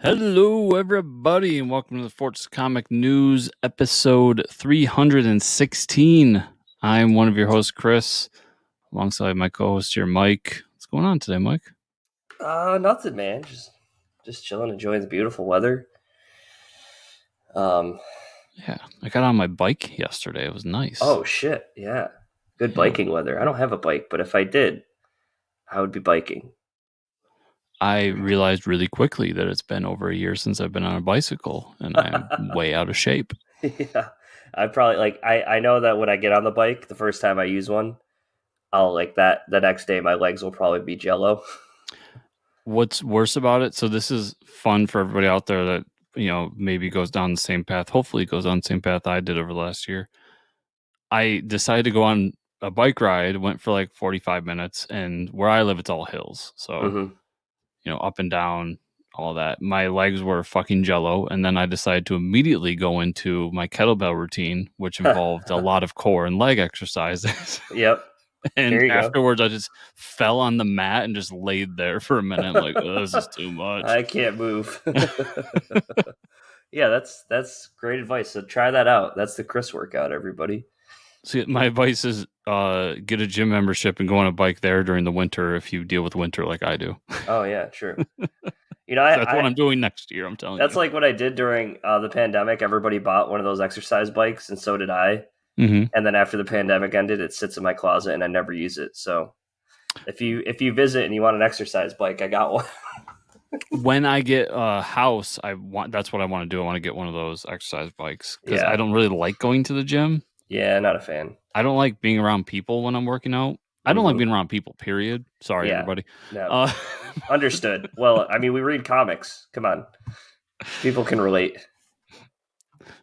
Hello, everybody, and welcome to the Forts Comic News, episode 316. I'm one of your hosts, Chris, alongside my co-host here, Mike. What's going on today, Mike? Nothing, man. Just chilling, enjoying the beautiful weather. Yeah, I got on my bike yesterday. It was nice. Oh shit, yeah. Good biking weather. I don't have a bike, but if I did, I would be biking. I realized really quickly that it's been over a year since I've been on a bicycle, and I'm way out of shape. Yeah. I probably I know that when I get on the bike, the first time I use one, I'll like that the next day my legs will probably be jello. What's worse about it? So this is fun for everybody out there that, maybe goes down the same path. Hopefully it goes down the same path I did over the last year. I decided to go on a bike ride, went for like 45 minutes, and where I live, it's all hills. So, up and down, all that. My legs were fucking jello. And then I decided to immediately go into my kettlebell routine, which involved a lot of core and leg exercises. Yep. And Here you go. afterwards, I just fell on the mat and just laid there for a minute. I'm like, oh, this is too much. I can't move. Yeah, that's great advice. So try that out. That's the Chris workout, everybody. See, my advice is get a gym membership and go on a bike there during the winter if you deal with winter like I do. Oh yeah, true. That's what I'm doing next year. I'm telling you. That's like what I did during the pandemic. Everybody bought one of those exercise bikes, and so did I. Mm-hmm. And then after the pandemic ended, it sits in my closet, and I never use it. So if you visit and you want an exercise bike, I got one. When I get a house, that's what I want to do. I want to get one of those exercise bikes because I don't really like going to the gym. Yeah, not a fan. I don't like being around people when I'm working out. I don't like being around people, period. Sorry, everybody. No. Understood. Well, I mean, we read comics. Come on. People can relate.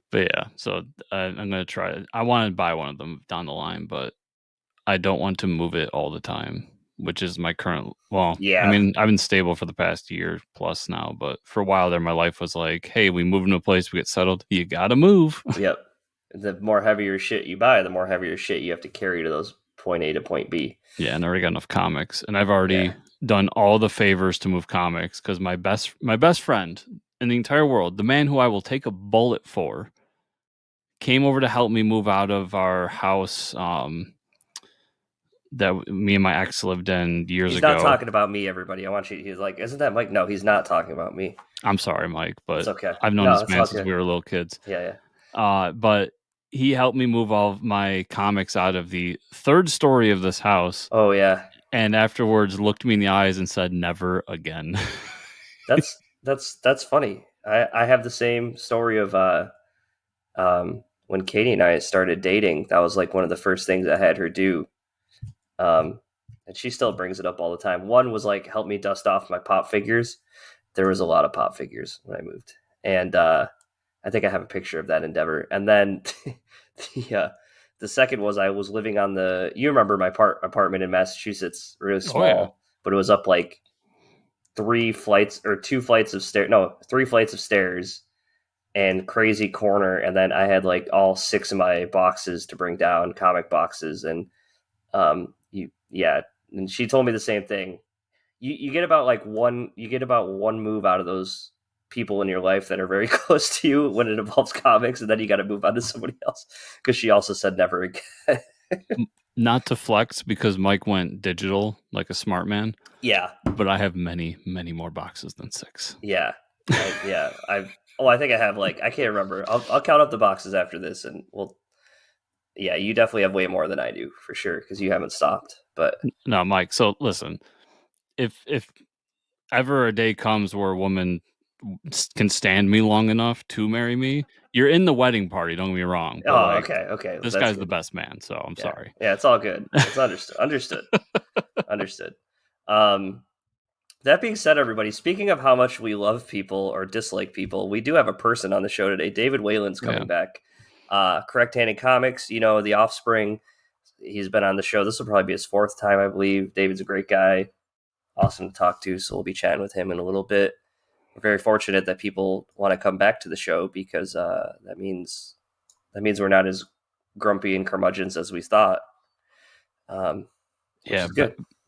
But yeah, so I'm going to try it. I want to buy one of them down the line, but I don't want to move it all the time, which is my current. Well, yeah. I mean, I've been stable for the past year plus now, but for a while there, my life was like, hey, we move into a place, we get settled. You got to move. Yep. The more heavier shit you buy, the more heavier shit you have to carry to those point A to point B. Yeah, and I already got enough comics, and I've already done all the favors to move comics because my best friend in the entire world, the man who I will take a bullet for, came over to help me move out of our house that me and my ex lived in years ago. He's not talking about me, everybody. I want you. He's like, isn't that Mike? No, he's not talking about me. I'm sorry, Mike, but it's okay. I've known this man since we were little kids. Yeah. But he helped me move all of my comics out of the third story of this house. Oh yeah. And afterwards looked me in the eyes and said, never again. That's funny. I have the same story of when Katie and I started dating. That was like one of the first things I had her do. And she still brings it up all the time. One was like, help me dust off my pop figures. There was a lot of pop figures when I moved. And I think I have a picture of that endeavor. And then the second was I was living on you remember my apartment in Massachusetts, really small, but it was up like 3 flights or 2 flights of stairs. No, 3 flights of stairs and crazy corner. And then I had like all 6 of my boxes to bring down, comic boxes. And and she told me the same thing. You get about one move out of those people in your life that are very close to you when it involves comics, and then you got to move on to somebody else, because she also said never again. Not to flex, because Mike went digital like a smart man. Yeah, but I have many more boxes than 6. Yeah. I think I have I can't remember. I'll count up the boxes after this, and you definitely have way more than I do, for sure, because you haven't stopped. But no, Mike, so listen, if ever a day comes where a woman can stand me long enough to marry me, you're in the wedding party, don't get me wrong. But okay. This guy's the best man, so I'm sorry. Yeah, it's all good. It's understood. Understood. That being said, everybody, speaking of how much we love people or dislike people, we do have a person on the show today. David Whalen's coming back. Correct-handed comics, The Offspring. He's been on the show. This will probably be his 4th time, I believe. David's a great guy, awesome to talk to, so we'll be chatting with him in a little bit. We're very fortunate that people want to come back to the show, because that means we're not as grumpy and curmudgeons as we thought.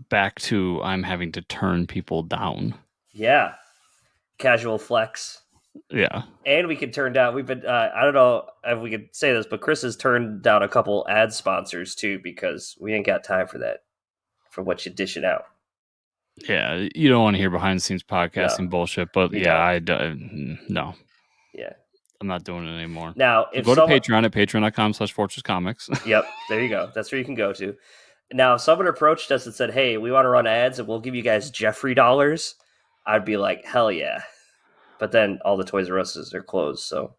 Back to I'm having to turn people down. Yeah. casual flex. Yeah. And we can turn down. We've been. I don't know if we could say this, but Chris has turned down a couple ad sponsors too because we ain't got time for that. For what you dish it out. Yeah. You don't want to hear behind the scenes No, podcasting bullshit, but you yeah, don't. no, Yeah. I'm not doing it anymore. Now, So if go to someone, Patreon at patreon.com/Fortress Comics. yep, there you go. That's where you can go to. Now, if someone approached us and said, "Hey, we want to run ads and we'll give you guys Jeffrey dollars," I'd be like, "Hell yeah!" But then all the Toys R Us's are closed, so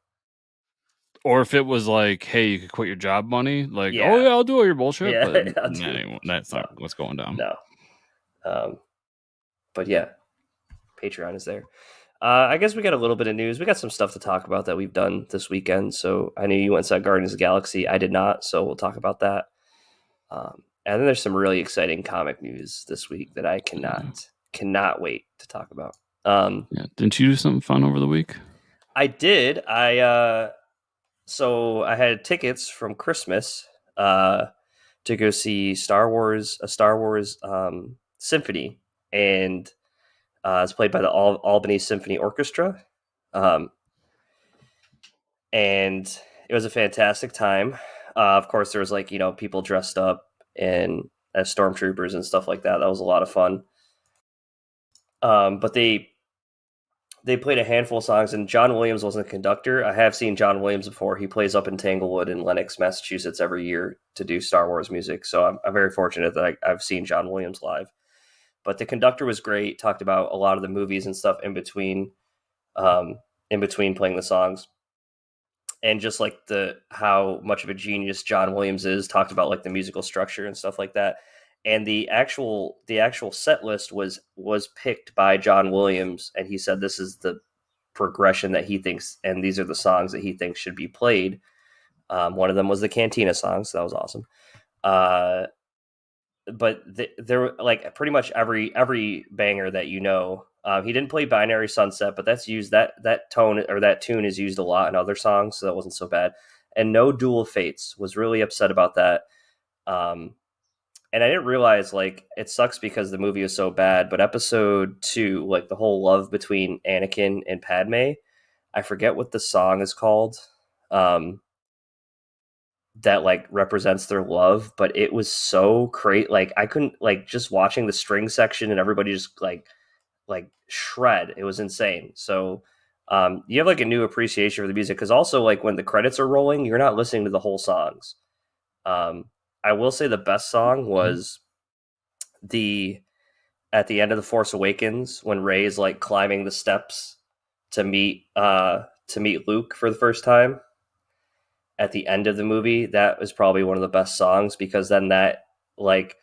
Or if it was like, hey, you could quit your job money, like, oh yeah, yeah, I'll do all your bullshit, yeah, but I'll that do. that's No, not what's going down. no. But yeah, Patreon is there. I guess we got a little bit of news. We got some stuff to talk about that we've done this weekend. So I knew you went and saw Guardians of the Galaxy. I did not, so we'll talk about that. And then there's some really exciting comic news this week that I cannot wait to talk about. Yeah. Didn't you do something fun over the week? I did. So I had tickets from Christmas to go see a Star Wars symphony, and it's played by the Albany Symphony Orchestra. Um, and it was a fantastic time. Of course, there was people dressed up and as stormtroopers and stuff like that. That was a lot of fun. But they played a handful of songs, and John Williams wasn't a conductor. I have seen John Williams before. He plays up in Tanglewood in Lenox, Massachusetts, every year to do Star Wars music. So I'm very fortunate that I've seen John Williams live. But the conductor was great. Talked about a lot of the movies and stuff um, in between playing the songs, and just like the how much of a genius John Williams is. Talked about like the musical structure and stuff like that. And the actual set list was picked by John Williams, and he said this is the progression that he thinks, and these are the songs that he thinks should be played. One of them was the Cantina song, so that was awesome. Uh, but there were like pretty much every banger that you know. He didn't play Binary Sunset, but that's used that tone or that tune is used a lot in other songs, so that wasn't so bad. And no Dual Fates. Was really upset about that. Um, and I didn't realize like it sucks because the movie was so bad. But episode 2, like the whole love between Anakin and Padme, I forget what the song is called. Um, that like represents their love, but it was so great. Like I couldn't like just watching the string section and everybody just like shred. It was insane. So you have like a new appreciation for the music because also like when the credits are rolling, you're not listening to the whole songs. I will say the best song Mhm. was the at the end of the Force Awakens when Rey is like climbing the steps to meet Luke for the first time at the end of the movie. That was probably one of the best songs because then that like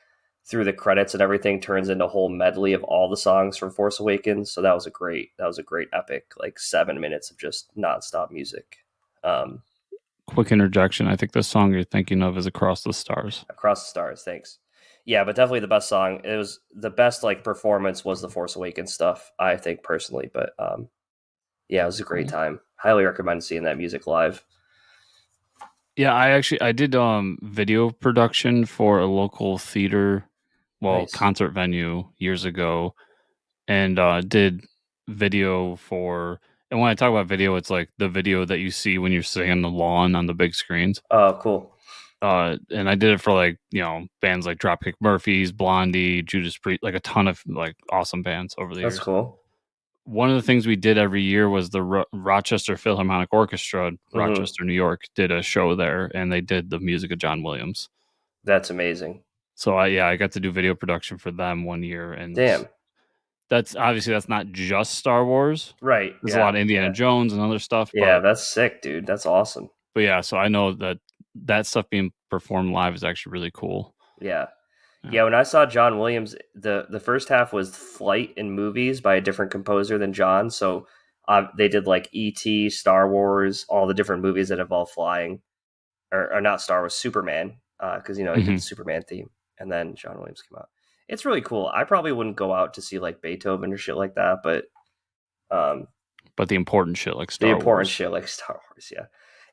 through the credits and everything turns into a whole medley of all the songs from Force Awakens. So that was a great epic like 7 minutes of just nonstop music. Um, Quick interjection. I think the song you're thinking of is Across the Stars. Across the Stars, thanks. Yeah, but definitely the best song. It was the best like performance was the Force Awakens stuff, I think personally. But yeah, it was a great Cool. time. Highly recommend seeing that music live. Yeah, I did video production for a local theater, well, Nice. concert venue years ago, and did video for. And when I talk about video, it's like the video that you see when you're sitting on the lawn on the big screens. Oh, cool. And I did it for like bands like Dropkick Murphys, Blondie, Judas Priest, like a ton of like awesome bands over the That's years. cool. One of the things we did every year was the Rochester Philharmonic Orchestra, Hmm. Rochester, New York, did a show there, and they did the music of John Williams. That's amazing. So I got to do video production for them one year, and Damn. that's not just Star Wars. Right. There's a Yeah. lot of Indiana Yeah. Jones and other stuff, Yeah. That's sick, dude. That's awesome. but yeah, so I know that stuff being performed live is actually really cool. Yeah. Yeah. Yeah. When I saw John Williams, the first half was Flight in Movies by a different composer than John. So they did like E.T., Star Wars, all the different movies that involve flying, or not Star Wars, Superman, because he did the Hmm. Superman theme, and then John Williams came out. It's really cool. I probably wouldn't go out to see like Beethoven or shit like that, but um, But the important shit like the Star important Wars. shit like Star Wars, yeah.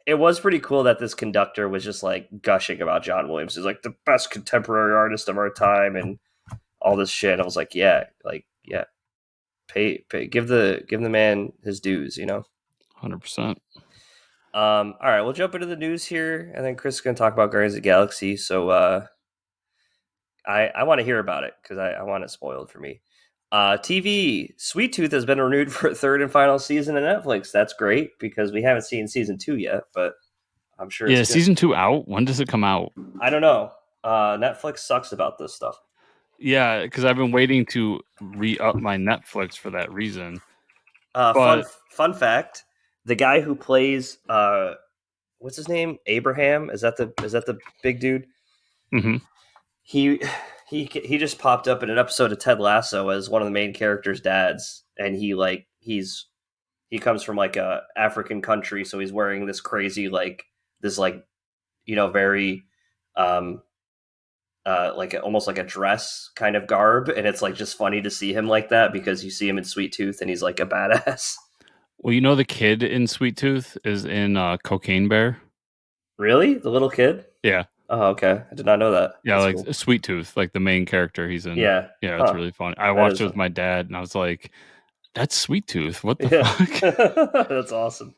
It was pretty cool that this conductor was just like gushing about John Williams. He's like the best contemporary artist of our time and all this shit. I was like, yeah, give the man his dues. 100%. All right, we'll jump into the news here, and then Chris is going to talk about Guardians of the Galaxy. So I want to hear about it because I want it spoiled for me. TV, Sweet Tooth has been renewed for a third and final season on Netflix. That's great because we haven't seen season 2 yet, but I'm sure it's Yeah, good. season 2 out? When does it come out? I don't know. Netflix sucks about this stuff. Yeah, because I've been waiting to re-up my Netflix for that reason. Fun But fact: the guy who plays what's his name? Abraham? Is that the big dude? mhm. He he just popped up in an episode of Ted Lasso as one of the main characters' dads, and he comes from like a African country, so he's wearing this crazy this very um like almost like a dress kind of garb, and it's like just funny to see him like that because you see him in Sweet Tooth and he's like a badass. Well, the kid in Sweet Tooth is in Cocaine Bear. Really, the little kid? Yeah. Oh, okay. I did not know that. Yeah, That's like cool. Sweet Tooth, like the main character he's in. Yeah. Yeah, it's Huh. really funny. I That watched is it with fun. my dad, and I was like, "That's Sweet Tooth. What the Yeah. fuck?" That's awesome.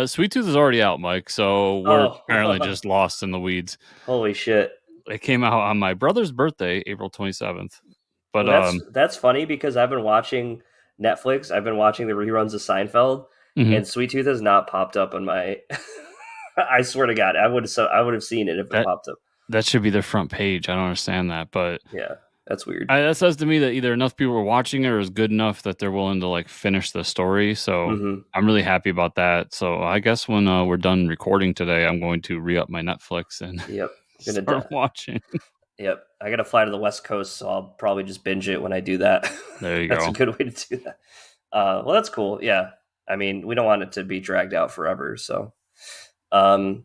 Sweet Tooth is already out, Mike. So we're apparently Oh, just lost in the weeds. holy shit. It came out on my brother's birthday, April 27th. But Well, that's funny because I've been watching Netflix. I've been watching the reruns of Seinfeld, mhm. and Sweet Tooth has not popped up on my. I swear to God, I would have seen it if it that popped up. that should be their front page. I don't understand that, but Yeah, that's weird. that says to me that either enough people are watching it or is good enough that they're willing to like finish the story. So Mm-hmm. I'm really happy about that. So I guess when we're done recording today, I'm going to re-up my Netflix and Yep, gonna start die. watching. Yep, I gotta fly to the West Coast, so I'll probably just binge it when I do that. There you That's a go. good way to do that. Well, that's cool. Yeah, I mean, we don't want it to be dragged out forever. So, um,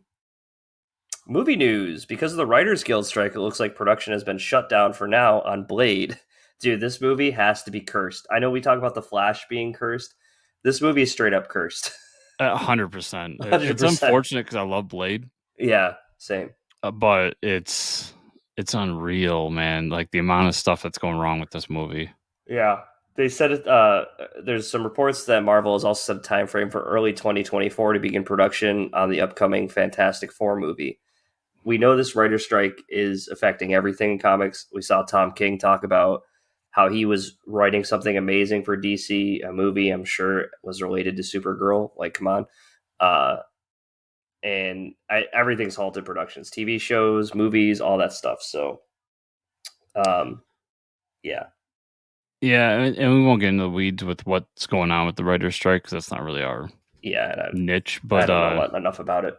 movie news: because of the Writers Guild strike, it looks like production has been shut down for now on Blade. Dude, this movie has to be cursed. I know we talk about the Flash being cursed. This movie is straight up cursed. 100%. 100%. It's unfortunate because I love Blade, Yeah, same. but it's unreal, man. Like the amount of stuff that's going wrong with this movie. Yeah, they said it. There's some reports that Marvel has also set a time frame for early 2024 to begin production on the upcoming Fantastic Four movie. We know this writer strike is affecting everything in comics. We saw Tom King talk about how he was writing something amazing for DC, a movie I'm sure was related to Supergirl. Like, come on. Uh, and everything's halted productions, TV shows, movies, all that stuff. So, um, yeah. Yeah, and we won't get into the weeds with what's going on with the writer's strike because that's not really our Yeah, and niche. I But don't know enough about it.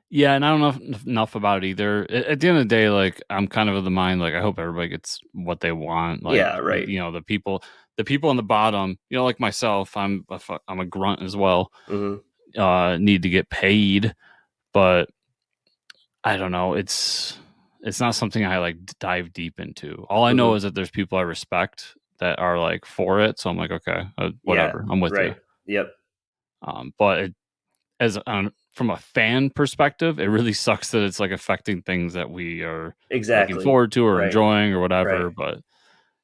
yeah, and I don't know enough about it either. At the end of the day, like I'm kind of the mind, like I hope everybody gets what they want. Like Yeah, right. the people on the bottom, like myself, I'm a grunt as well. Mm-hmm. Need to get paid, but I don't know. It's not something I like dive deep into. All I know Mm-hmm. is that there's people I respect that are like for it. So I'm like, okay, Yeah, whatever, I'm with you. right. Yep, But from a fan perspective, it really sucks that it's like affecting things that we are looking exactly. forward to or Right, enjoying or right. whatever. But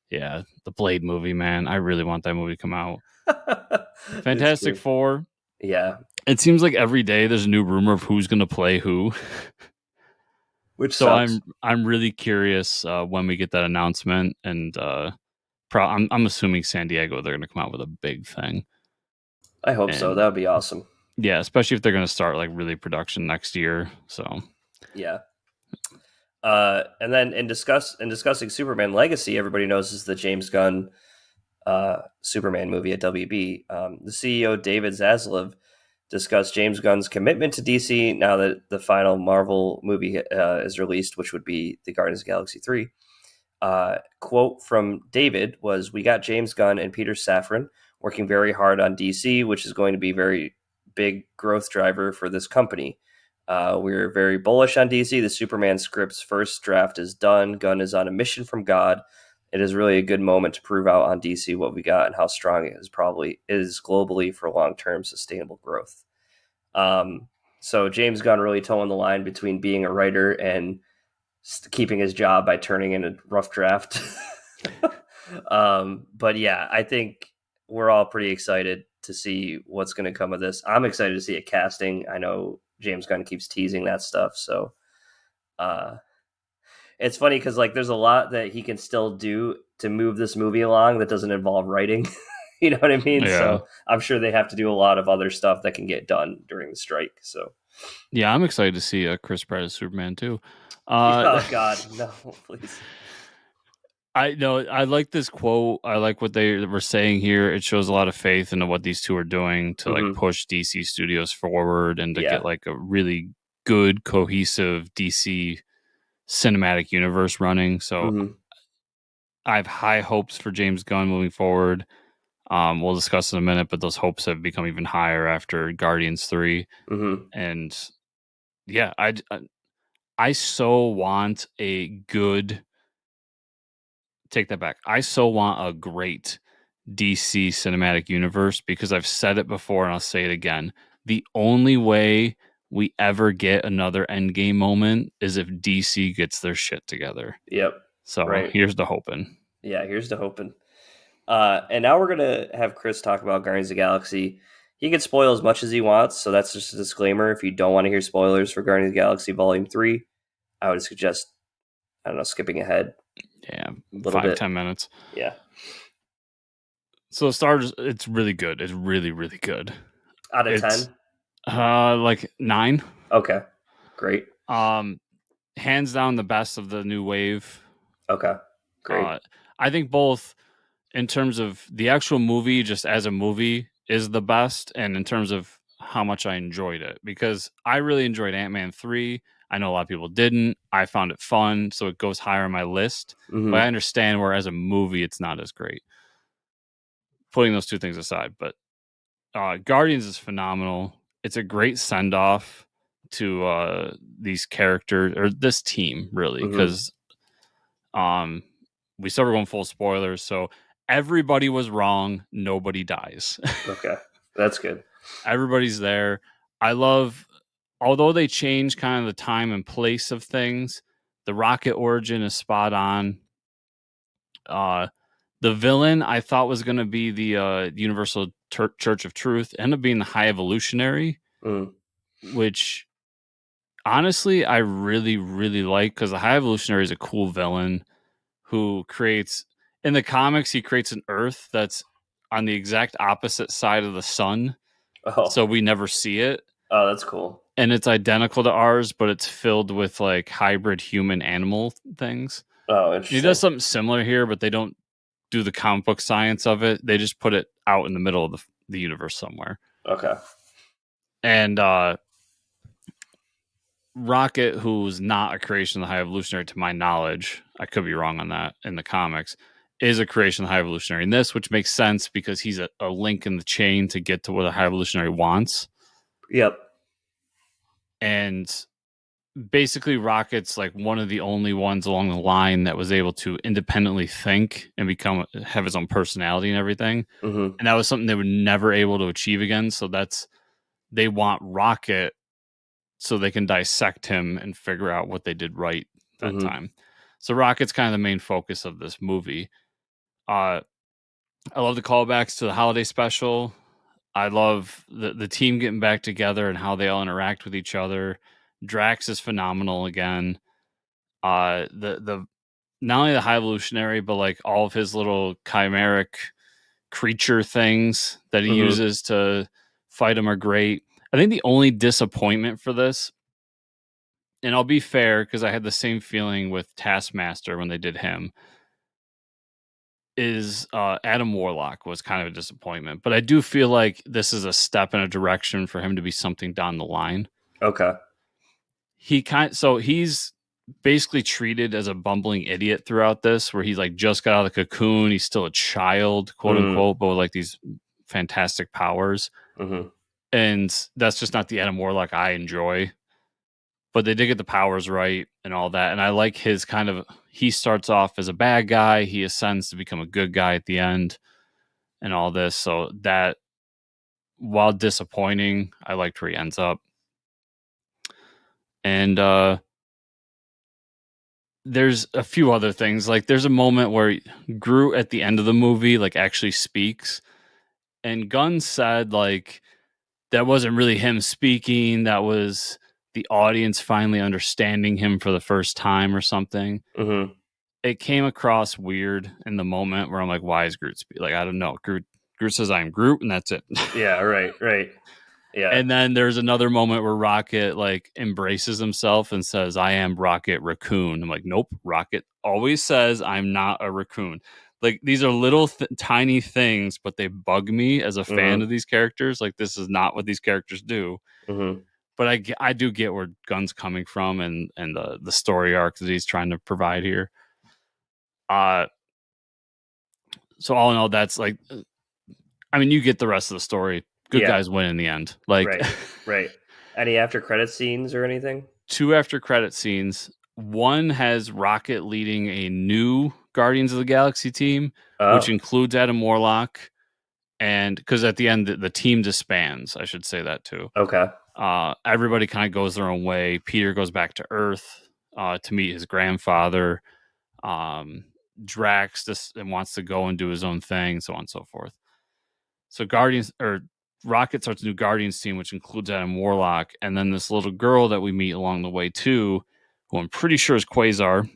yeah, the Blade movie, man, I really want that movie to come out. It's Fantastic good. Four. Yeah, It seems like every day there's a new rumor of who's going to play who. which So sucks. I'm really curious when we get that announcement, and I'm assuming San Diego they're going to come out with a big thing, I hope so. and That would be awesome. yeah, especially if they're going to start like really production next year. So Yeah. And then in discussing Superman Legacy, everybody knows this is the James Gunn Superman movie at WB. The CEO David Zaslav discussed James Gunn's commitment to DC now that the final Marvel movie is released, which would be the Guardians of the Galaxy 3. Quote from David was, "We got James Gunn and Peter Safran working very hard on DC, which is going to be a very big growth driver for this company. We're very bullish on DC. The Superman script's first draft is done. Gunn is on a mission from God. It is really a good moment to prove out on DC what we got and how strong it is globally for long-term sustainable growth." So James Gunn really towing the line between being a writer and keeping his job by turning in a rough draft. But yeah, I think we're all pretty excited to see what's going to come of this. I'm excited to see a casting. I know James Gunn keeps teasing that stuff, so uh, it's funny because like there's a lot that he can still do to move this movie along that doesn't involve writing. You know what I mean? Yeah. So I'm sure they have to do a lot of other stuff that can get done during the strike. So Yeah, I'm excited to see Chris Pratt as Superman too. oh god, no, please. I know I like this quote. I like what they were saying here. It shows a lot of faith into what these two are doing to like Mm-hmm. push DC Studios forward and to get Yeah. like a really good cohesive DC cinematic universe running. So Mm-hmm. I have high hopes for James Gunn moving forward. We'll discuss in a minute, but those hopes have become even higher after Guardians 3. Mm-hmm. And yeah, I so want a good take that back. I so want a great DC cinematic universe because I've said it before and I'll say it again. The only way we ever get another endgame moment is if DC gets their shit together. Yep. So Right. here's the hoping. Yeah. Here's to hoping. And now we're gonna have Chris talk about Guardians of the Galaxy. He can spoil as much as he wants, so that's just a disclaimer. If you don't want to hear spoilers for Guardians of the Galaxy Volume 3, I would suggest, I don't know, skipping ahead Yeah, a little five bit. ten minutes. Yeah. So Stars, it's really good. It's really really good. Out of It's 10? like 9. Okay. Great. Um, hands down the best of the new wave. Okay. Great. Uh, I think both in terms of the actual movie, just as a movie, is the best, and in terms of how much I enjoyed it, because I really enjoyed Ant-Man 3. I know a lot of people didn't. I found it fun, so it goes higher on my list. But I Mm-hmm. understand where as a movie, it's not as great. Putting those two things aside, but Guardians is phenomenal. It's a great send off to these characters or this team, really, Mm-hmm. because um, we still were going full spoilers. So everybody was wrong. Nobody dies. Okay. That's good. Everybody's there. I love, although they change kind of the time and place of things, the Rocket origin is spot on. Uh, the villain I thought was going to be the Universal Church of Truth ended up being the High Evolutionary, Mm. which honestly I really really like because the High Evolutionary is a cool villain who creates in the comics he creates an Earth that's on the exact opposite side of the sun, Oh. so we never see it, Oh, that's cool. and it's identical to ours, but it's filled with like hybrid human animal things. Oh, He does interesting. something similar here, but they don't do the comic book science of it. They just put it out in the middle of the universe somewhere. Okay. And Rocket, who's not a creation of the High Evolutionary to my knowledge, I could be wrong on that in the comics, is a creation of the High Evolutionary in this, which makes sense because he's a link in the chain to get to what the High Evolutionary wants. Yep. And basically Rocket's like one of the only ones along the line that was able to independently think and have his own personality and everything. Mm-hmm. And that was something they were never able to achieve again. So they want Rocket so they can dissect him and figure out what they did right that Mm-hmm. time. So Rocket's kind of the main focus of this movie. I love the callbacks to the holiday special. I love the team getting back together and how they all interact with each other. Drax is phenomenal again. The not only the High Evolutionary, but like all of his little chimeric creature things that he Mm-hmm. uses to fight him are great. I think the only disappointment for this, and I'll be fair because I had the same feeling with Taskmaster when they did him, is Adam Warlock was kind of a disappointment. But I do feel like this is a step in a direction for him to be something down the line. Okay. He's basically treated as a bumbling idiot throughout this, where he's like just got out of the cocoon. He's still a child, quote Mm-hmm. unquote, but with like these fantastic powers. Mm-hmm. And that's just not the Adam Warlock I enjoy. But they did get the powers right and all that. And I like his kind of, he starts off as a bad guy, he ascends to become a good guy at the end and all this. So that, while disappointing, I liked where he ends up. And there's a few other things. Like there's a moment where Groot at the end of the movie like actually speaks. And Gunn said like that wasn't really him speaking. That was the audience finally understanding him for the first time or something. Mm-hmm. It came across weird in the moment where I'm like, why is Groot speak? Like, I don't know. Groot says I'm Groot, and that's it. Yeah, right. Yeah. And then there's another moment where Rocket like embraces himself and says, I am Rocket Raccoon. I'm like, nope, Rocket always says I'm not a raccoon. Like these are little tiny things, but they bug me as a fan Mm-hmm. of these characters. Like this is not what these characters do. Mm-hmm. But I do get where Gunn's coming from and the story arc that he's trying to provide here. Uh so all in all, that's like, I mean, you get the rest of the story. Good Yeah. guys win in the end. Like Right. Any after credit scenes or anything? two after credit scenes. One has Rocket leading a new Guardians of the Galaxy team, which Oh, includes Adam Warlock. And because at the end, the team disbands, I should say that too. okay. Everybody kind of goes their own way. Peter goes back to Earth to meet his grandfather. Drax just wants to go and do his own thing, so on and so forth. So Guardians or Rocket starts a new Guardians team, which includes Adam Warlock, and then this little girl that we meet along the way too, who I'm pretty sure is Quasar.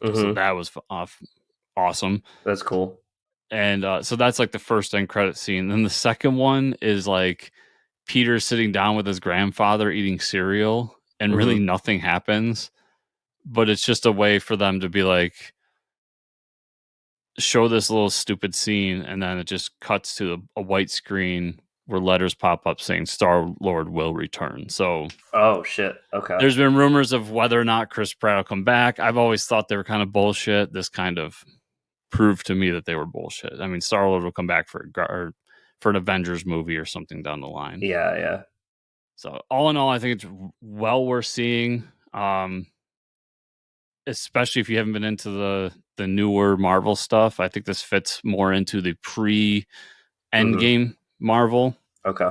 So Mm-hmm. that was awesome. That's cool. And so that's like the first end credit scene. Then the second one is like Peter sitting down with his grandfather eating cereal, and really Mm-hmm. nothing happens. But it's just a way for them to be like, show this little stupid scene, and then it just cuts to a white screen where letters pop up saying Star Lord will return. So Oh shit. Okay. there's been rumors of whether or not Chris Pratt will come back. I've always thought they were kind of bullshit. This kind of proved to me that they were bullshit. I mean, Star Lord will come back for an Avengers movie or something down the line. Yeah. So all in all, I think it's well worth seeing. Especially if you haven't been into the newer Marvel stuff. I think this fits more into the pre Mm-hmm. Endgame Marvel. Okay.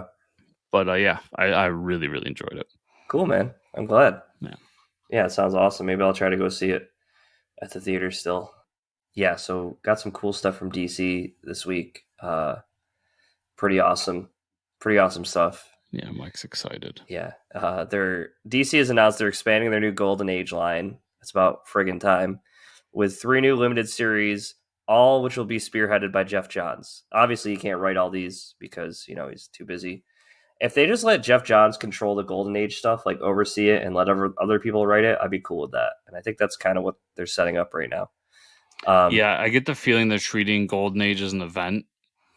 But yeah, I really, really enjoyed it. Cool, man. I'm glad. Yeah. Yeah, it sounds awesome. Maybe I'll try to go see it at the theater still. Yeah, so got some cool stuff from DC this week. Pretty awesome. Pretty awesome stuff. Yeah, Mike's excited. Yeah. Their DC has announced they're expanding their new Golden Age line. It's about friggin' time. With 3 new limited series, all which will be spearheaded by Jeff Johns. Obviously, you can't write all these because, he's too busy. If they just let Jeff Johns control the Golden Age stuff, like oversee it and let other people write it, I'd be cool with that. And I think that's kind of what they're setting up right now. Yeah, I get the feeling they're treating Golden Age as an event,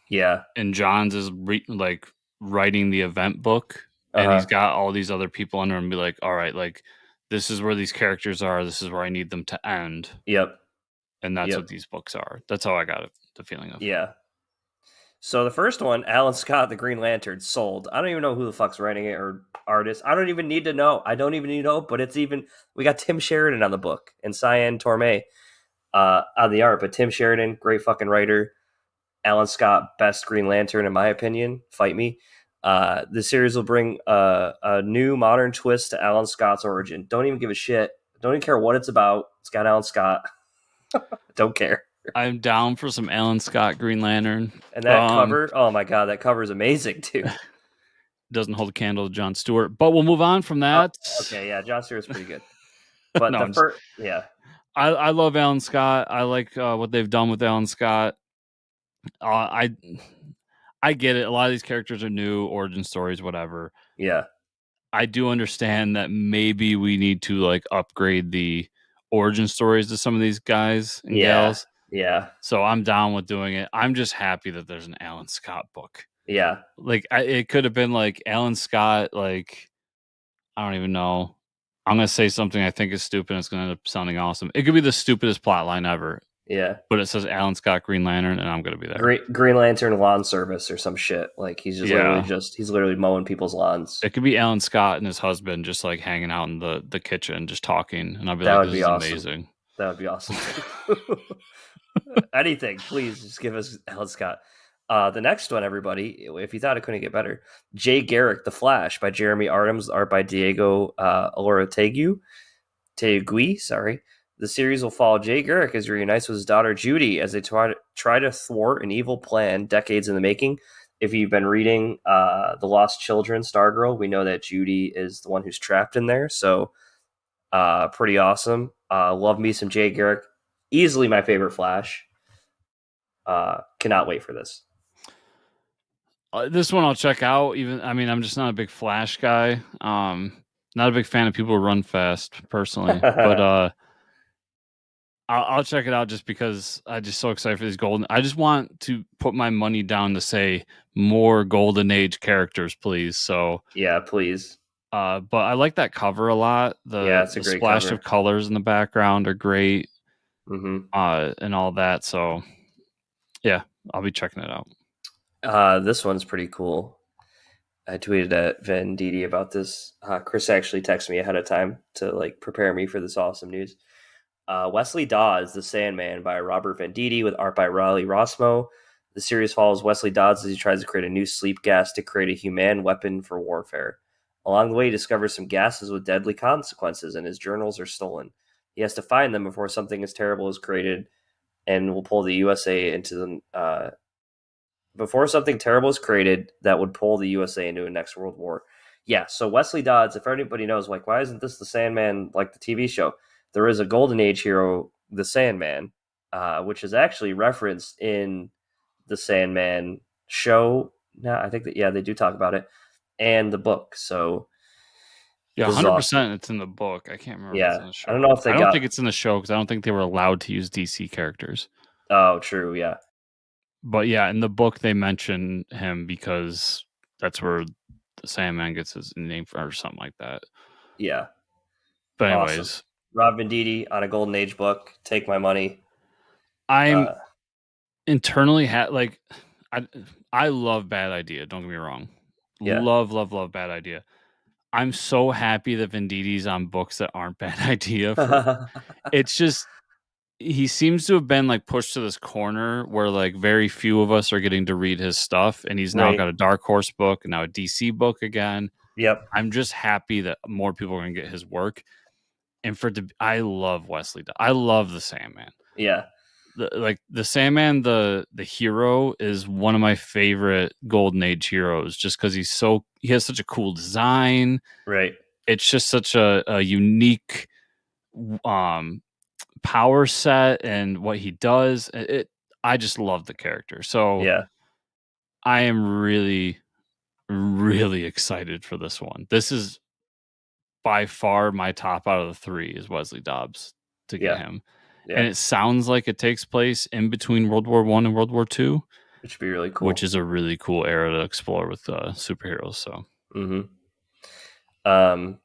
Yeah. and Johns is like writing the event book, and he's Uh-huh. got all these other people under him. And be like, all right, like this is where these characters are. This is where I need them to end, Yep. and that's Yep. what these books are. That's how I got it, the feeling of. Yeah. So the first one, Alan Scott, the Green Lantern, sold. I don't even know who the fuck's writing it or artist. I don't even need to know. I don't even need to know. But we got Tim Sheridan on the book and Cyan Torme on the art. But Tim Sheridan, great fucking writer. Alan Scott, best Green Lantern in my opinion. Fight me. The series will bring a new modern twist to Alan Scott's origin. Don't even give a shit. Don't even care what it's about. It's got Alan Scott. Don't care. I'm down for some Alan Scott Green Lantern. And that cover, oh my god, that cover is amazing too. Doesn't hold a candle to Jon Stewart, but we'll move on from that. Okay, yeah, Jon Stewart's pretty good. But No, the first, yeah, I love Alan Scott. I like what they've done with Alan Scott. I get it. A lot of these characters are new, origin stories, whatever. yeah, I do understand that maybe we need to like upgrade the origin stories to some of these guys and yeah, gals. yeah, So I'm down with doing it. I'm just happy that there's an Alan Scott book. yeah, Like it could have been like Alan Scott, like I don't even know. I'm gonna say something I think is stupid. And it's gonna end up sounding awesome. It could be the stupidest plot line ever, yeah. but it says Alan Scott Green Lantern, and I'm gonna be there. Green Lantern lawn service or some shit. Like he's literally mowing people's lawns. It could be Alan Scott and his husband just like hanging out in the kitchen, just talking, and I'll be That like, would "This be is awesome. amazing." That would be awesome. Anything, please, just give us Alan Scott. The next one, everybody, if you thought it couldn't get better, Jay Garrick, The Flash by Jeremy Adams, art by Diego Teugui, sorry. The series will follow Jay Garrick as he reunites with his daughter Judy as they try to thwart an evil plan decades in the making. if you've been reading The Lost Children, Stargirl, we know that Judy is the one who's trapped in there. So pretty awesome. Love me some Jay Garrick. Easily my favorite Flash. Cannot wait for this. This one I'll check out. Even I mean, I'm just not a big Flash guy. Not a big fan of people who run fast personally, but I'll check it out just because I'm just so excited for these golden. I just want to put my money down to say more Golden Age characters, please. So, Yeah, please. but I like that cover a lot. Yeah, The it's a the great splash of cover. colors in the background are great, Hmm. and all that. So, yeah, I'll be checking it out. This one's pretty cool. I tweeted at Venditti about this. Chris actually texted me ahead of time to like prepare me for this awesome news. Wesley Dodds, The Sandman by Robert Venditti with art by Riley Rossmo. The series follows Wesley Dodds as he tries to create a new sleep gas to create a human weapon for warfare. Along the way, he discovers some gases with deadly consequences, and his journals are stolen. He has to find them before something as terrible is created and will pull the USA into the before something terrible is created that would pull the USA into a next world war. Yeah, so Wesley Dodds, if anybody knows, like, why isn't this the Sandman like the TV show? There is a Golden Age hero, the Sandman, which is actually referenced in the Sandman show. Now, I think that, yeah, they do talk about it, and the book. So Yeah, this is awesome. 100%. It's in the book. I can't remember if it's Yeah, in the I don't show. know if they I don't got. think it's in the show because I don't think they were allowed to use DC characters. Oh, true. Yeah, But yeah, in the book they mention him because that's where the Sandman gets his name from, or something like that. yeah, But awesome. anyways, Rob Venditti on a Golden Age book. Take my money. I'm Uh, internally like I I love Bad Idea. Don't get me wrong, yeah. love Bad Idea. I'm so happy that Venditti's on books that aren't Bad Idea. For it's just he seems to have been like pushed to this corner where like very few of us are getting to read his stuff, and he's now Right. got a Dark Horse book and now a DC book again. Yep. I'm just happy that more people are going to get his work. And I love Wesley. I love the Sandman. Yeah. The Sandman, the hero is one of my favorite Golden Age heroes, just because he has such a cool design. Right. It's just such a unique um, power set and what he does. I just love the character. So Yeah. I am really, really excited for this one. This is by far my top out of the three is Wesley Dobbs to get Yeah. him. Yeah. And it sounds like it takes place in between World War One and World War Two, Which would be really which cool. is a really cool era to explore with superheroes. So Hmm. Um,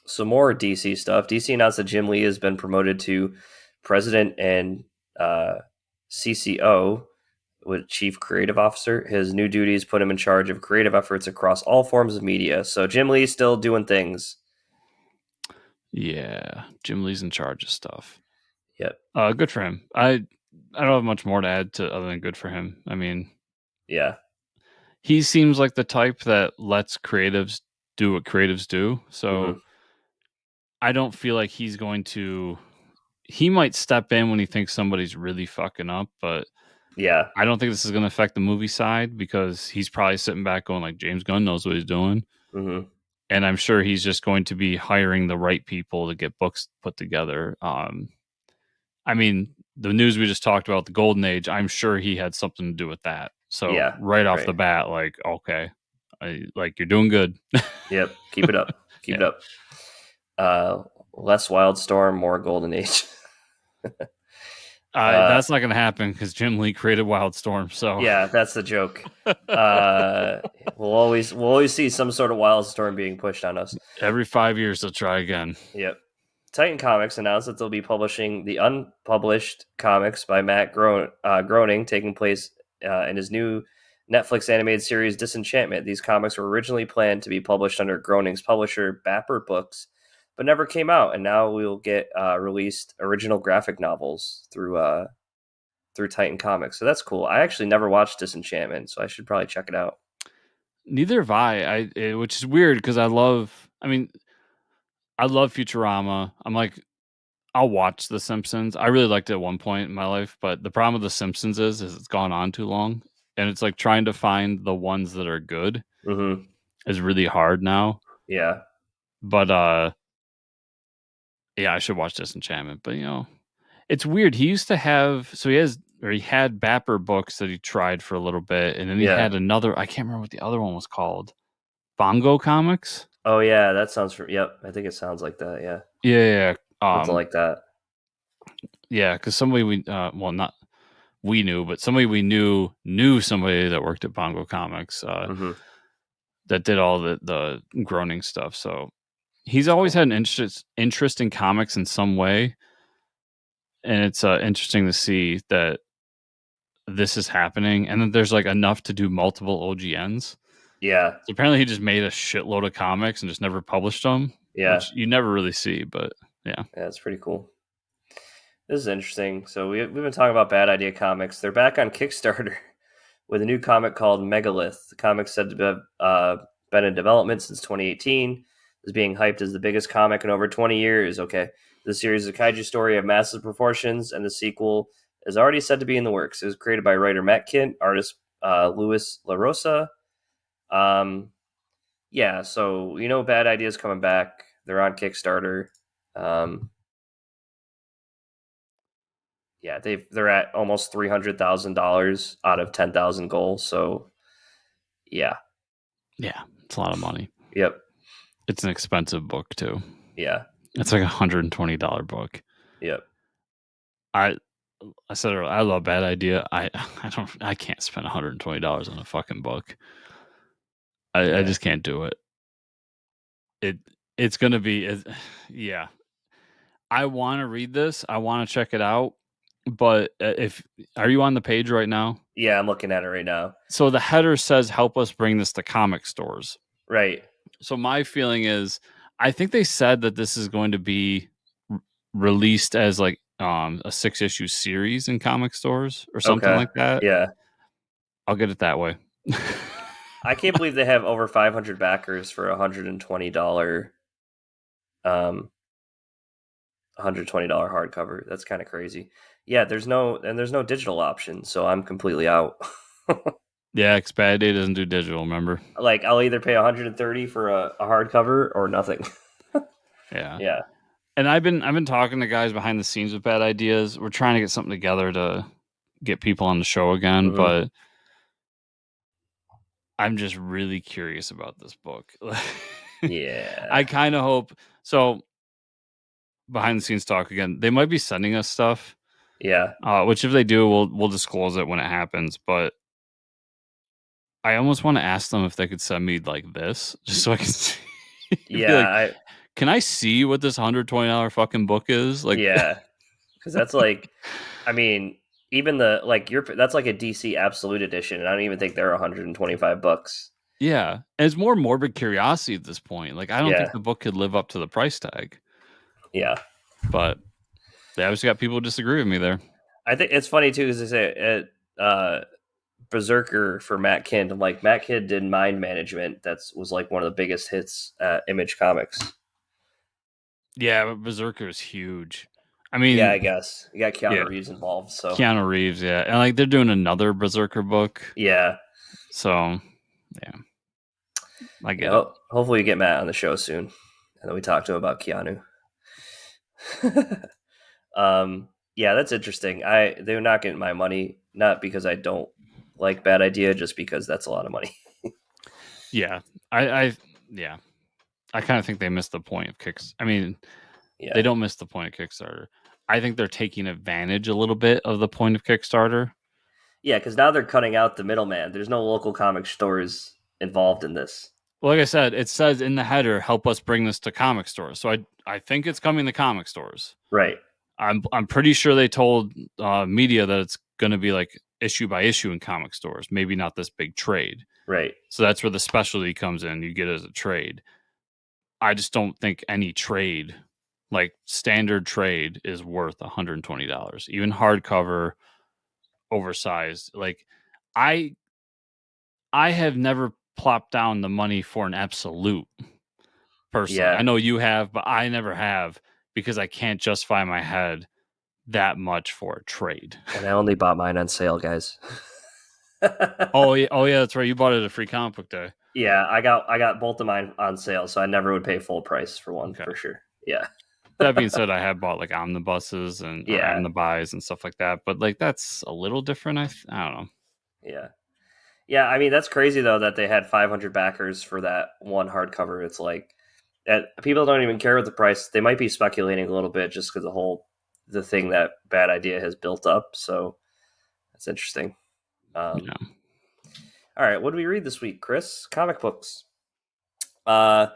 some more DC stuff. DC announced that Jim Lee has been promoted to president and CCO, with chief creative officer. His new duties put him in charge of creative efforts across all forms of media. So Jim Lee's still doing things. yeah, Jim Lee's in charge of stuff. Yep. Good for him. I don't have much more to add to other than good for him. I mean, Yeah. he seems like the type that lets creatives do what creatives do. Hmm. So I don't feel like he's going to. He might step in when he thinks somebody's really fucking up, but Yeah. I don't think this is going to affect the movie side because he's probably sitting back going like James Gunn knows what he's doing, Hmm. and I'm sure he's just going to be hiring the right people to get books put together. I mean, the news we just talked about, the Golden Age, I'm sure he had something to do with that. So Yeah. right off Right. the bat, like okay, like you're doing good. Yep. Keep it up. Keep it Yeah. up. Uh, Less Wildstorm, more Golden Age. uh, That's not going to happen because Jim Lee created Wildstorm. So Yeah, that's the joke. Uh, we'll always see some sort of Wildstorm being pushed on us. every 5 years they'll try again. Yep. Titan Comics announced that they'll be publishing the unpublished comics by Groening, taking place in his new Netflix animated series Disenchantment. These comics were originally planned to be published under Groening's publisher Bapper Books, but never came out. And now we'll get released original graphic novels through Titan Comics. So that's cool. I actually never watched Disenchantment, so I should probably check it out. Neither have which is weird because I mean, I love Futurama. I'm like, I'll watch The Simpsons. I really liked it at one point in my life, but the problem with The Simpsons is it's gone on too long. and it's like trying to find the ones that are good Mm-hmm. is really hard now. Yeah. But yeah, I should watch Disenchantment. But it's weird. He used to have he had Bapper books that he tried for a little bit, and then he Yeah. had another. I can't remember what the other one was called. Bongo Comics. Oh yeah, that sounds. Yep, I think it sounds like that. Yeah, Yeah, something like that. yeah, because somebody well, not we knew, but somebody we knew somebody that worked at Bongo Comics Mm-hmm. that did all the groaning stuff. So he's It's always cool. had an interest in comics in some way, and it's interesting to see that this is happening, and then there's like enough to do multiple OGNs. Yeah. So apparently, he just made a shitload of comics and just never published them, Yeah. which you never really see. But yeah, Yeah, it's pretty cool. This is interesting. So we've been talking about Bad Idea Comics. They're back on Kickstarter with a new comic called Megalith. The comic's said to have been in development since 2018. Is being hyped as the biggest comic in over 20 years. Okay, the series is a kaiju story of massive proportions, and the sequel is already said to be in the works. It was created by writer Matt Kint, artist Louis LaRosa. Um, yeah, so Bad Ideas coming back. They're on Kickstarter. Um, yeah, they're at almost $300,000 out of 10,000 goals. So yeah, yeah, it's a lot of money. yep, It's an expensive book too. yeah, It's like $120 book. yep, I I said earlier, I love Bad Idea. I can't spend $120 on a fucking book. I yeah, just can't do it. It it's gonna be yeah. I want to read this. I want to check it out. But if are you on the page right now? yeah. I'm looking at it right now. So the header says, "Help us bring this to comic stores." Right. So my feeling is, I think they said that this is going to be released as like a 6-issue series in comic stores or something Okay. like that. Yeah. I'll get it that way. I can't believe they have over 500 backers for um $120 hardcover. That's kind of crazy. Yeah, there's no digital option, so I'm completely out. Yeah, Expadia doesn't do digital. Remember? Like I'll either pay 130 for a hardcover or nothing. Yeah. Yeah. And I've been talking to guys behind the scenes with Bad Ideas. We're trying to get something together to get people on the show again, Hmm. but I'm just really curious about this book. I Yeah. kind of hope so. Behind the scenes talk again. They might be sending us stuff, Yeah. which if they do, we'll disclose it when it happens. But I almost want to ask them if they could send me like this, just so I can see. Be Yeah. like, can I see what this $120 fucking book is? Like, Yeah. Because that's like, I mean, even the like your that's like a DC Absolute Edition, and I don't even think they're 125 bucks. yeah, and it's more morbid curiosity at this point. Like, I don't think Yeah. the book could live up to the price tag. Yeah. But they obviously got people who disagree with me there. I think it's funny too because they say Berserker for Matt Kidd. Like Matt Kidd did Mind Management. Was like one of the biggest hits at Image Comics. Yeah, but Berserker is huge. I Yeah, I mean, guess you got yeah, Keanu Reeves involved. So Keanu Reeves, yeah, and like they're doing another Berserker book, yeah, so yeah, I get yeah. it. Hopefully, we get Matt on the show soon, and then we talk to him about Keanu. Yeah, that's interesting. They're not getting my money, not because I don't like Bad Idea, just because that's a lot of money. Yeah, yeah, I kind of think they missed the point of Kicks. I mean, they Yeah, don't miss the point of Kickstarter. I think they're taking advantage a little bit of the point of Kickstarter. yeah, because now they're cutting out the middleman. There's no local comic stores involved in this. Well, like I said, it says in the header, "Help us bring this to comic stores." So I think it's coming to comic stores. Right, I'm pretty sure they told media that it's going to be like issue by issue in comic stores. Maybe not this big trade. right. So that's where the specialty comes in. You get it as a trade. I just don't think any trade, like standard trade, is worth $120. Even hardcover, oversized. Like I I have never plopped down the money for an absolute personally. I Yeah, know you have, but I never have because I can't justify in my head that much for a trade. and I only bought mine on sale, guys. Oh yeah, that's right. You bought it at a free comic book day. Yeah, I got both of mine on sale, so I never would pay full price for one Okay. for sure. Yeah. That being said, I have bought like omnibuses and or Yeah. omnibuys and stuff like that, but like that's a little different. I don't know. Yeah. Yeah, I mean that's crazy though that they had 500 backers for that one hardcover. It's like that people don't even care with the price. They might be speculating a little bit just because the thing that Bad Idea has built up. So that's interesting. Um, Yeah, all right, what did we read this week, Chris? Comic books. Uh,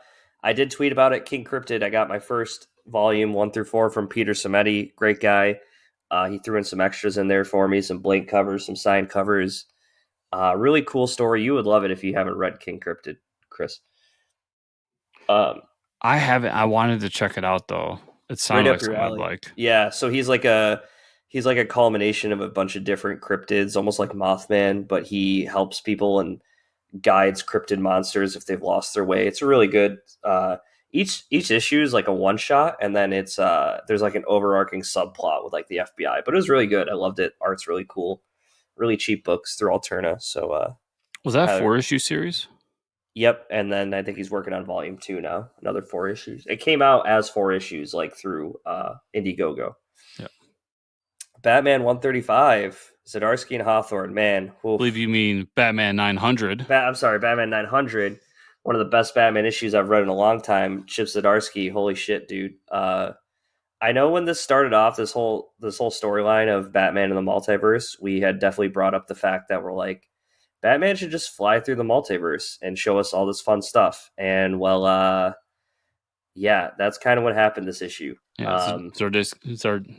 I did tweet about it. King Cryptid. I got my first volume 1 through 4 from Peter Samedi. Great guy. He threw in some extras in there for me, some blank covers, some signed covers. Really cool story. You would love it if you haven't read King Cryptid, Chris. Um, I haven't. I wanted to check it out though. It right sounded up like your something I'd alley. like. Yeah, so he's like a culmination of a bunch of different cryptids, almost like Mothman, but he helps people and guides cryptid monsters if they've lost their way. It's really good. Each issue is like a one shot, and then it's there's like an overarching subplot with like the FBI. But it was really good. I loved it. Art's really cool. Really cheap books through Alterna. So Was that a Tyler, 4-issue series? yep. And then I think he's working on volume 2 now. Another 4 issues. It came out as 4 issues, like through Indiegogo. Yeah. Batman 135, Zdarsky and Hawthorne. Man, I believe oof. you mean Batman 900. I'm sorry, Batman 900. One of the best Batman issues I've read in a long time. Chip Zdarsky, holy shit, dude. I know when this started off, this whole storyline of Batman in the multiverse, we had definitely brought up the fact that we're like, Batman should just fly through the multiverse and show us all this fun stuff. And well, yeah, that's kind of what happened this issue. Yeah, Zard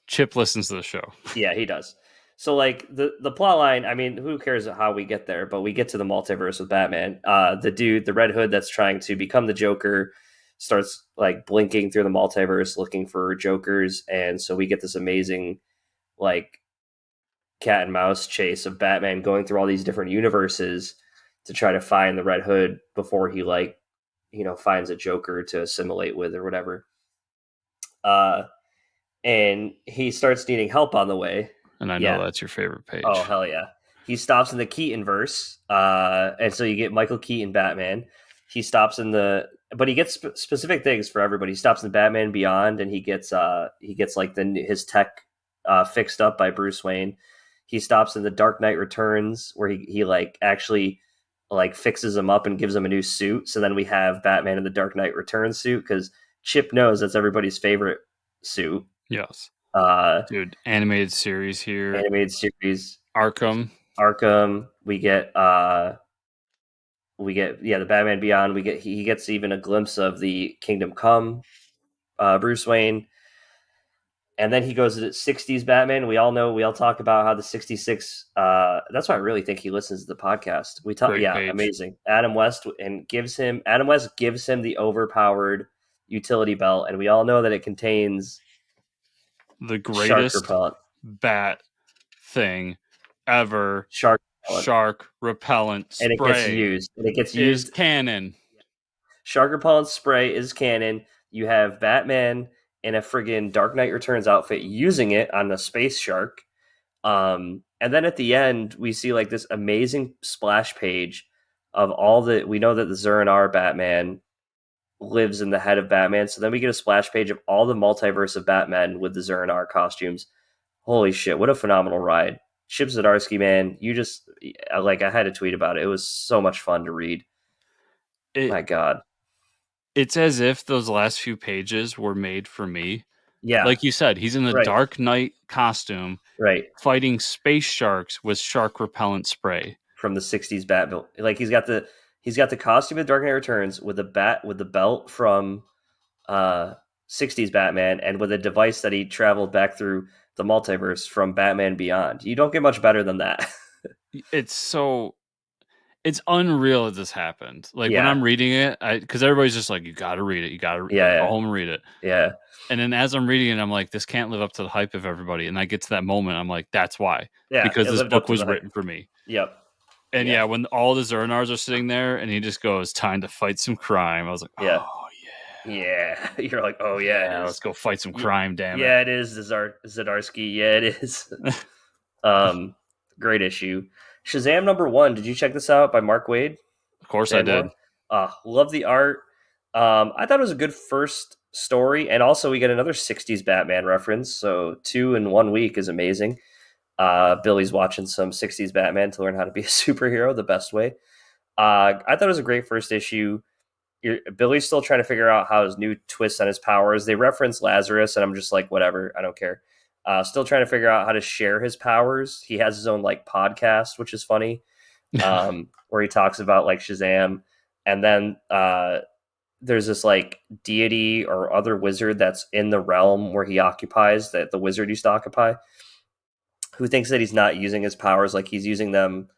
Chip listens to the show. Yeah, he does. So like the plot line, I mean, who cares how we get there, but we get to the multiverse with Batman. The dude, the Red Hood that's trying to become the Joker starts like blinking through the multiverse looking for Jokers, and so we get this amazing like cat and mouse chase of Batman going through all these different universes to try to find the Red Hood before he like, finds a Joker to assimilate with or whatever. Uh and he starts needing help on the way. And I know Yeah. that's your favorite Oh page. hell yeah! He stops in the Keaton verse, and so you get Michael Keaton Batman. He stops in the, but he gets specific things for everybody. He stops in Batman Beyond, and he gets like his tech fixed up by Bruce Wayne. He stops in the Dark Knight Returns, where he like actually like fixes him up and gives him a new suit. So then we have Batman in the Dark Knight Returns suit because Chip knows that's everybody's favorite suit. Yes. Uh, Dude, animated series here. Animated series. Arkham. Arkham. We get the Batman Beyond. He gets even a glimpse of the Kingdom Come, Bruce Wayne, and then he goes to the '60s Batman. We all talk about how the '66. That's why I really think he listens to the podcast. We talk, Great yeah, page. amazing. Adam West gives him the overpowered utility belt, and we all know that it contains The shark greatest repellent. bat thing ever. Shark repellent, Shark repellent and it gets spray used. And it gets is used. canon. Shark repellent spray is canon. You have Batman in a friggin' Dark Knight Returns outfit using it on the space shark. And then at the end, we see like this amazing splash page of we know that the Zur-En-Arrh Batman lives in the head of Batman. So then we get a splash page of all the multiverse of Batman with the Zur-En-Arrh costumes. Holy shit, what a phenomenal ride. Chip Zdarsky, man, you just, like, I had to tweet about it. It was so much fun to read. It My God. it's as if those last few pages were made for me. Yeah, Like you said, he's in the right, Dark Knight costume right. fighting space sharks with shark repellent spray. From the '60s Batman. Like he's got the costume of Dark Knight Returns with the belt from uh '60s Batman, and with a device that he traveled back through the multiverse from Batman Beyond. You don't get much better than that. It's unreal that this happened. Like when Yeah, I'm reading it, because everybody's just like, you got to read it. You got to like go yeah, home and read it. yeah, And then as I'm reading it, I'm like, this can't live up to the hype of everybody. And I get to that moment, I'm like, that's why, yeah. because It this lived up book to was the hype. written for me. Yep. And Yeah, yeah, when all the Zernars are sitting there and he just goes, time to fight some crime. I was like, yeah, oh yeah. You're like, oh yeah, it yeah, let's is. go fight some crime. Damn it. Yeah, it is Zdarsky. Yeah, it is. Um, Great issue. Shazam #1. Did you check this out by Mark Waid? Of course I Dan did. Moore. Love the art. I thought it was a good first story, and also we get another '60s Batman reference. So 2 in 1 week is amazing. Billy's watching some '60s Batman to learn how to be a superhero the best way. I thought it was a great first issue. Billy's still trying to figure out how his new twist on his powers. They reference Lazarus, and I'm just like, whatever, I don't care. Still trying to figure out how to share his powers. He has his own like podcast, which is funny, where he talks about like Shazam, and then there's this like deity or other wizard that's in the realm where he occupies, that the wizard used to occupy, who thinks that he's not using his powers like he's using them.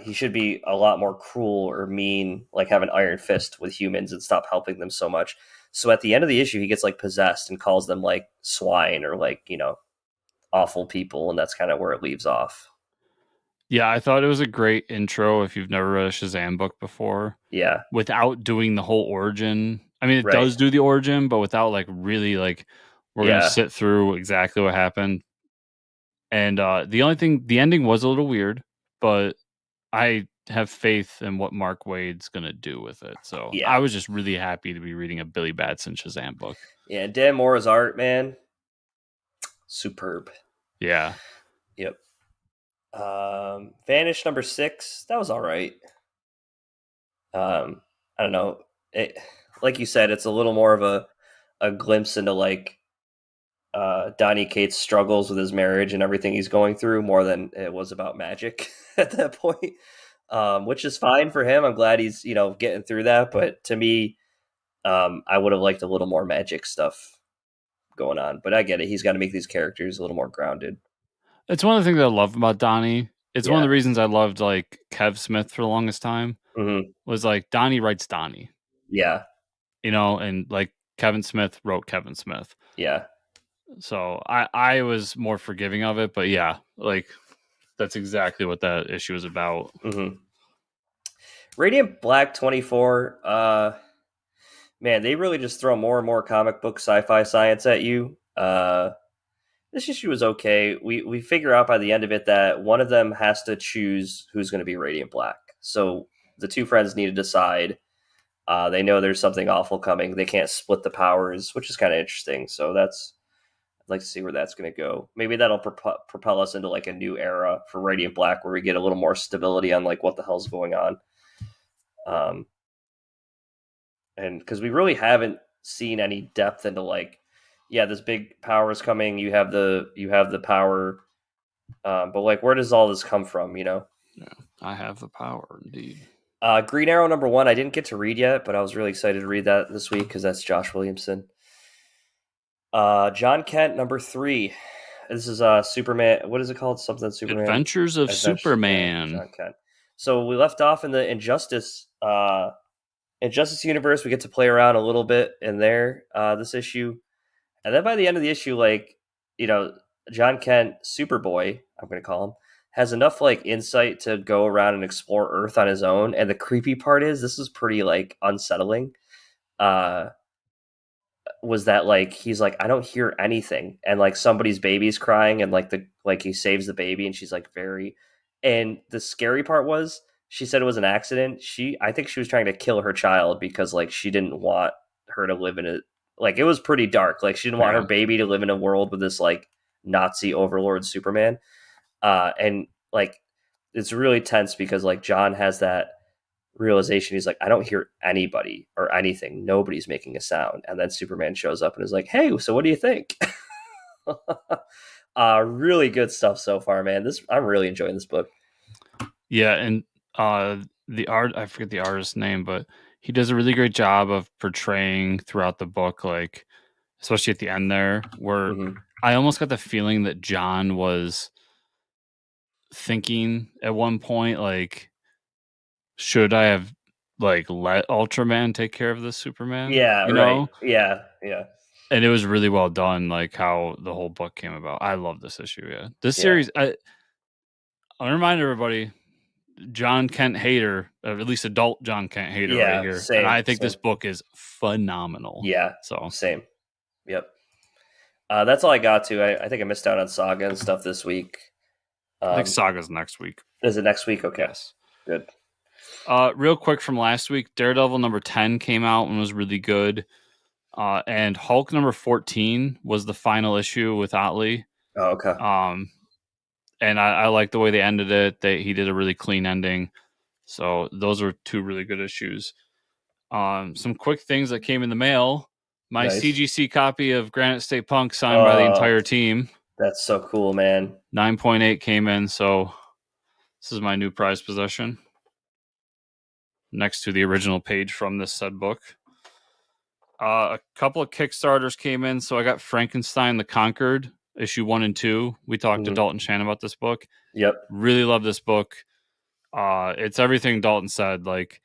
He should be a lot more cruel or mean, like have an iron fist with humans and stop helping them so much. So at the end of the issue, he gets like possessed and calls them like swine or like, awful people. And that's kind of where it leaves off. Yeah, I thought it was a great intro if you've never read a Shazam book before, Yeah. without doing the whole origin. I mean, it Right. does do the origin, but without like really like we're gonna Yeah. sit through exactly what happened. And the only thing, the ending was a little weird, but I have faith in what Mark Wade's gonna do with it. So I Yeah. was just really happy to be reading a Billy Batson Shazam book. Yeah. Dan Mora's art, man. Superb. Yeah. Yep. Vanish #6. That was all right. I don't know. Like you said, it's a little more of a glimpse into like Donny Cates' struggles with his marriage and everything he's going through more than it was about magic at that point, which is fine for him. I'm glad he's getting through that. But to me, I would have liked a little more magic stuff going on. But I get it. He's got to make these characters a little more grounded. It's one of the things I love about Donnie. It's one of Yeah. the reasons I loved like Kev Smith for the longest time Hmm. was like Donnie writes Donnie, Yeah. and like Kevin Smith wrote Kevin Smith. Yeah. So I was more forgiving of it, but yeah, like that's exactly what that issue is about. Hmm. Radiant Black 24. Man, they really just throw more and more comic book sci-fi science at you. This issue was okay. We figure out by the end of it that one of them has to choose who's going to be Radiant Black. So the two friends need to decide. They know there's something awful coming. They can't split the powers, which is kind of interesting. So I'd like to see where that's going to go. Maybe that'll propel us into like a new era for Radiant Black, where we get a little more stability on like what the hell's going on. And because we really haven't seen any depth into like, yeah, this big power is coming. You have the power, but like, where does all this come from? Yeah, I have the power indeed. Green Arrow #1. I didn't get to read yet, but I was really excited to read that this week because that's Josh Williamson. John Kent #3. This is Superman. What is it called? Something Superman. Adventures of Yeah, Superman. John Kent. So we left off in the Injustice universe. We get to play around a little bit in there this issue, and then by the end of the issue, like you know, John Kent, Superboy, I'm going to call him, has enough like insight to go around and explore Earth on his own. And the creepy part is this is pretty like unsettling. Uh, was that like he's like I don't hear anything, and like somebody's baby's crying, and like he saves the baby, and she's like very, and the scary part was she said it was an accident. I think she was trying to kill her child because like she didn't want her to live in it. Like it was pretty dark. Like she didn't want her Yeah. baby to live in a world with this like Nazi overlord Superman. And like it's really tense because like John has that realization. He's like, I don't hear anybody or anything. Nobody's making a sound. And then Superman shows up and is like, hey, so what do you think? Really good stuff so far, man. I'm really enjoying this book. Yeah, and the art, I forget the artist's name, but he does a really great job of portraying throughout the book, like especially at the end there, where Mm-hmm. I almost got the feeling that John was thinking at one point, like, should I have like let Ultraman take care of this Superman? Yeah, You right. know? Yeah, yeah, And it was really well done, like how the whole book came about. I love this issue. Yeah, this yeah, series. I want to remind everybody, John Kent hater, or at least adult John Kent hater, right yeah. here, and Same, I think same. this book is phenomenal. Yeah, So same. Yep. That's all I got to. I think I missed out on Saga and stuff this week. I think Um, Saga's next week. is it next week? Okay, Yes. good. Real quick from last week, Daredevil number 10 came out and was really good. And Hulk number 14 was the final issue with Otley. Oh, okay. And I like the way they ended it. He did a really clean ending. So those are two really good issues. Some quick things that came in the mail. My Nice. CGC copy of Granite State Punk signed by the Oh, entire team. that's so cool, man. 9.8 came in, so this is my new prized possession. Next to the original page from this said book. A couple of Kickstarters came in, so I got Frankenstein the Conquered, issue 1 and 2. We talked to Dalton Chan about this book. Yep. Really love this book. It's everything Dalton said. Like,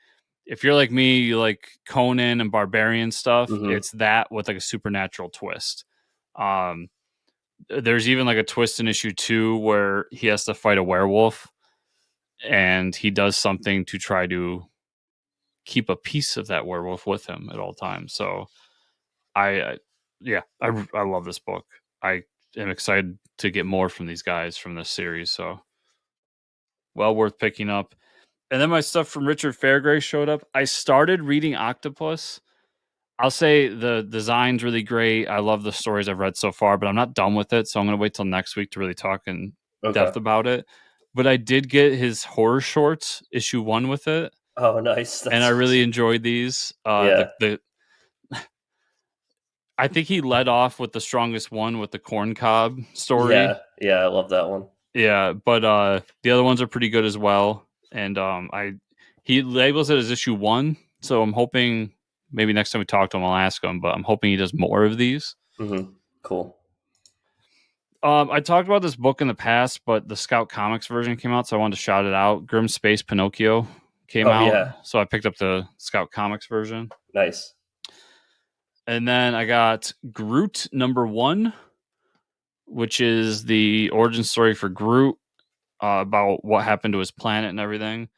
if you're like me, you like Conan and barbarian stuff. It's that with like a supernatural twist. There's even like a twist in issue 2 where he has to fight a werewolf, and he does something to try to keep a piece of that werewolf with him at all times. So I love this book. I am excited to get more from these guys from this series. So well worth picking up. And then my stuff from Richard Fairgray showed up. I started reading Octopus. I'll say the design's really great. I love the stories I've read so far, but I'm not done with it. So I'm going to wait till next week to really talk in Okay. depth about it. But I did get his horror shorts, issue 1 with it. Oh, nice. And I really enjoyed these. Yeah. I think he led off with the strongest one with the corn cob story. Yeah, I love that one. Yeah, but the other ones are pretty good as well. And he labels it as issue 1, so I'm hoping maybe next time we talk to him, I'll ask him. But I'm hoping he does more of these. Cool. I talked about this book in the past, but the Scout Comics version came out, so I wanted to shout it out. Grimm Space Pinocchio came out, Yeah. so I picked up the Scout Comics version. Nice. And then I got Groot number 1, which is the origin story for Groot, about what happened to his planet and everything,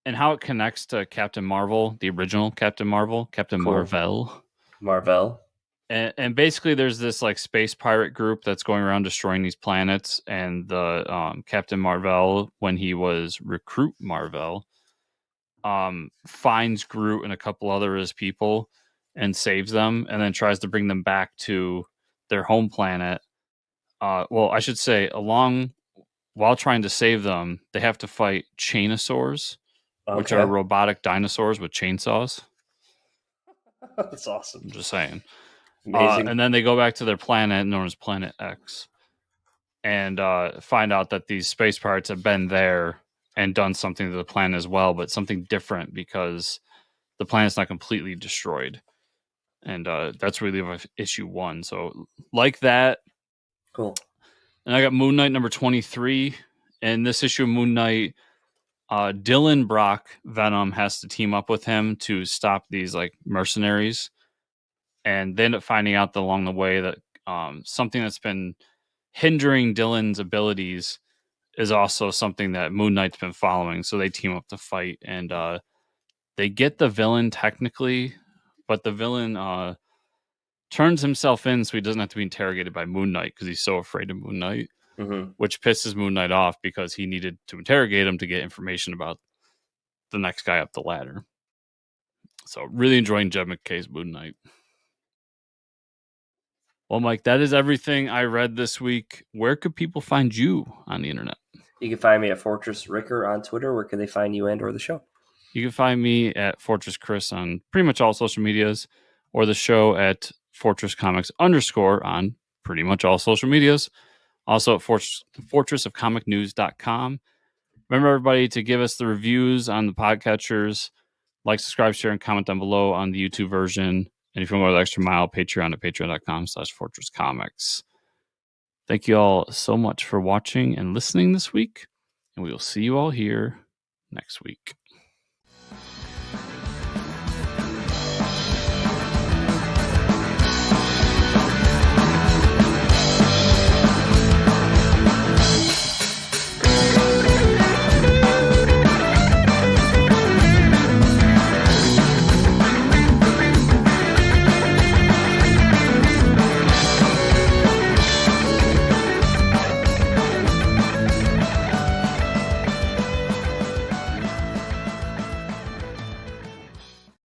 and how it connects to Captain Marvel, the original Captain Marvel, Captain Marvel. Marvel. And basically, there's this like space pirate group that's going around destroying these planets, and the Captain Marvel, when he was Recruit Marvel, finds Groot and a couple other of his people and saves them, and then tries to bring them back to their home planet. Well, I should say, while trying to save them, they have to fight chainosaurs, which are robotic dinosaurs with chainsaws. That's awesome. I'm just saying. Amazing. And then they go back to their planet known as Planet X and find out that these space pirates have been there and done something to the planet as well, but something different because the planet's not completely destroyed. And that's where we leave issue 1. So like that. Cool. And I got Moon Knight number 23. And this issue of Moon Knight, Dylan Brock Venom has to team up with him to stop these like mercenaries, and they end up finding out along the way that something that's been hindering Dylan's abilities is also something that Moon Knight's been following. So they team up to fight, and they get the villain technically, but the villain turns himself in so he doesn't have to be interrogated by Moon Knight because he's so afraid of Moon Knight. Which pisses Moon Knight off because he needed to interrogate him to get information about the next guy up the ladder. So really enjoying Jed McKay's Moon Knight. Well, Mike, that is everything I read this week. Where could people find you on the internet? You can find me at Fortress Ricker on Twitter. Where can they find you and or the show? You can find me at Fortress Chris on pretty much all social medias, or the show at Fortress Comics _ on pretty much all social medias. Also at fortressofcomicnews.com. Remember, everybody, to give us the reviews on the podcatchers. Like, subscribe, share, and comment down below on the YouTube version. And if you want to go the extra mile, Patreon at patreon.com/fortresscomics. Thank you all so much for watching and listening this week. And we will see you all here next week.